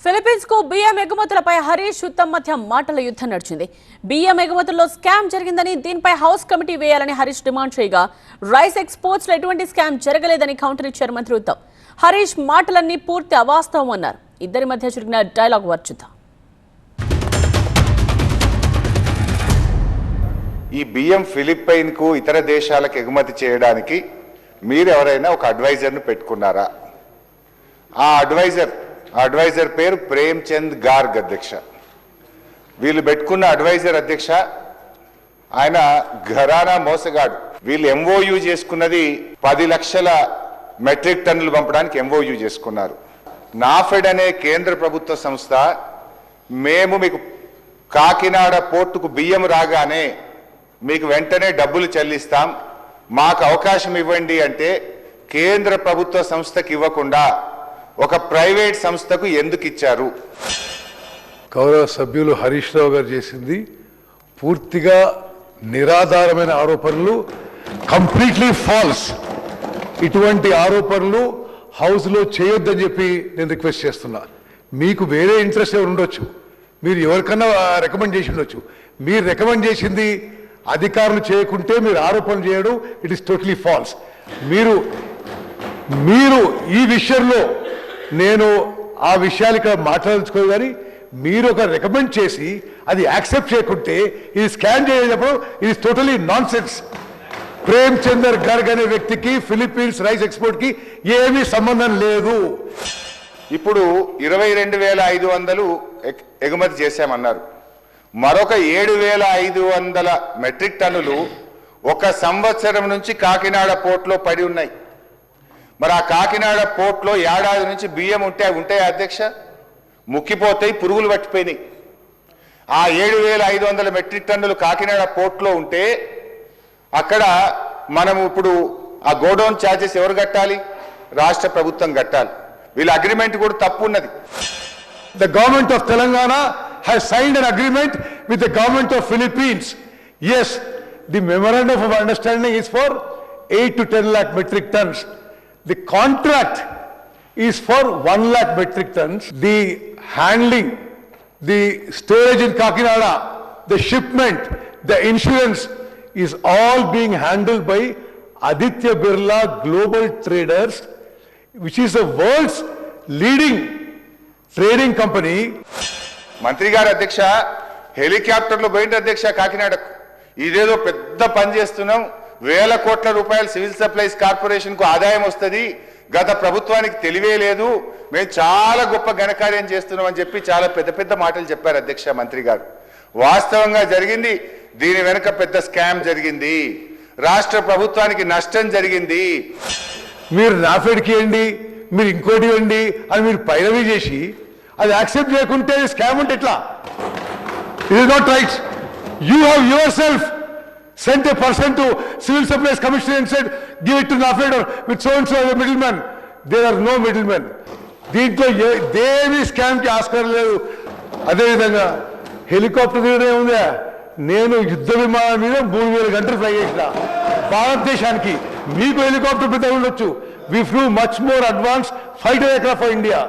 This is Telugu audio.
ఫిలిప్పీన్స్ కు బియ్యం ఎగుమతులపై హరీష్ ఉత్తమ్ మధ్య మాటల యుద్ధం నడిచింది. బియ్యం ఎగుమతుల్లో స్కామ్ జరిగిందని, దీనిపై హౌస్ కమిటీ వేయాలని హరీష్ డిమాండ్ చేయగా, రైస్ ఎక్స్పోర్ట్స్ లో ఎటువంటి స్కామ్ జరగలేదని కౌంటర్ ఇచ్చారు మంత్రి ఉత్తమ్. హరీష్ మాటలన్నీ పూర్తి అవాస్తవం అన్నారు. ఇద్దరి మధ్య జరిగిన డైలాగ్ వర్చుద్దాం. ఈ బియ్యం ఫిలిప్పైన్ కు ఇతర దేశాలకు ఎగుమతి చేయడానికి మీరు ఎవరైనా ఒక అడ్వైజర్ను పెట్టుకున్నారా? ఆ అడ్వైజర్ పేరు ప్రేమ్చంద్ గార్గ్ అధ్యక్ష. వీళ్ళు పెట్టుకున్న అడ్వైజర్ అధ్యక్ష ఆయన ఘరానా మోసగాడు. వీళ్ళు ఎంఓయూ చేసుకున్నది 10 లక్షల మెట్రిక్ టన్నులు పంపడానికి ఎంఓయూ చేసుకున్నారు. నాఫెడ్ అనే కేంద్ర ప్రభుత్వ సంస్థ మేము మీకు కాకినాడ పోర్టుకు బియ్యం రాగానే మీకు వెంటనే డబ్బులు చెల్లిస్తాం, మాకు అవకాశం ఇవ్వండి అంటే కేంద్ర ప్రభుత్వ సంస్థకి ఇవ్వకుండా ఒక ప్రైవేట్ సంస్థకు ఎందుకు ఇచ్చారు? గౌరవ సభ్యులు హరీష్ రావు గారు చేసింది పూర్తిగా నిరాధారమైన ఆరోపణలు, కంప్లీట్లీ ఫాల్స్. ఇటువంటి ఆరోపణలు హౌస్లో చేయొద్దని చెప్పి నేను రిక్వెస్ట్ చేస్తున్నా. మీకు వేరే ఇంట్రెస్ట్ ఎవరు ఉండొచ్చు, మీరు ఎవరికన్నా రికమెండ్ చేసి ఉండొచ్చు. మీరు రికమెండ్ చేసింది అధికారులు చేయకుంటే మీరు ఆరోపణలు చేయడం ఇట్ ఈస్ టోటలీ ఫాల్స్. మీరు ఈ విషయంలో నేను ఆ విషయాలు ఇక్కడ మాట్లాడుకోవాలి, కానీ మీరు ఒక రికమెండ్ చేసి అది యాక్సెప్ట్ చేయకుంటే ఇది స్కాన్ చేసేటప్పుడు ఇది టోటలీ నాన్ సెన్స్. ప్రేమ్చందర్ గర్గ్ అనే వ్యక్తికి ఫిలిప్పీన్స్ రైస్ ఎక్స్పోర్ట్కి ఏమీ సంబంధం లేదు. ఇప్పుడు 22,500 ఎగుమతి చేశామన్నారు. మరొక 7,500 మెట్రిక్ టన్నులు ఒక సంవత్సరం నుంచి కాకినాడ పోర్టులో పడి ఉన్నాయి. మరి ఆ కాకినాడ పోర్టులో ఏడాది నుంచి బియ్యం ఉంటాయి అధ్యక్ష, ముక్కిపోతాయి, పురుగులు పట్టిపోయినాయి. ఆ 7,500 మెట్రిక్ టన్నులు కాకినాడ పోర్టులో ఉంటే అక్కడ మనం ఇప్పుడు ఆ గోడౌన్ ఛార్జెస్ ఎవరు కట్టాలి? రాష్ట్ర ప్రభుత్వం కట్టాలి. వీళ్ళ అగ్రిమెంట్ కూడా తప్పు ఉన్నది. The government of Telangana has signed an agreement with the government of Philippines. Yes, the memorandum of understanding is for 8 to 10 lakh metric tons. The contract is for 1 lakh metric tons. The handling, the storage in Kakinada, the shipment, the insurance is all being handled by Aditya Birla Global Traders, which is the world's leading trading company. మంత్రి గారు అధ్యక్ష హెలికాప్టర్లో పోయింది అధ్యక్ష కాకినాడకు. ఇదేదో పెద్ద పని చేస్తున్నాం, వేల కోట్ల రూపాయలు సివిల్ సప్లైస్ కార్పొరేషన్ కు ఆదాయం వస్తుంది, గత ప్రభుత్వానికి తెలివే లేదు, మేము చాలా గొప్ప ఘనకార్యం చేస్తున్నాం అని చెప్పి చాలా పెద్ద పెద్ద మాటలు చెప్పారు అధ్యక్ష మంత్రి గారు. వాస్తవంగా జరిగింది దీని వెనుక పెద్ద స్కామ్ జరిగింది, రాష్ట్ర ప్రభుత్వానికి నష్టం జరిగింది. మీరు నాఫెడ్కి ఇవ్వండి, మీరు ఇంకోటి ఇవ్వండి అని మీరు పైరవీ చేసి అది యాక్సెప్ట్ చేయకుంటే స్కామ్ ఉంటే ఎట్లా? It is not right. You have your self sent a person to Civil Supplies Commission and said, give it to NAFED or with so and so as a middleman. There are no middlemen. దీంట్లో దేవి స్కామ్కి ఆస్కారం లేదు. అదేవిధంగా హెలికాప్టర్ తీయడం ఏముందా? నేను యుద్ధ విమానం మీద 3,000 గంటలు ఫ్లై చేసిన భారతదేశానికి. మీకు హెలికాప్టర్ పెద్ద ఉండొచ్చు. We flew much more advanced fighter aircraft for India.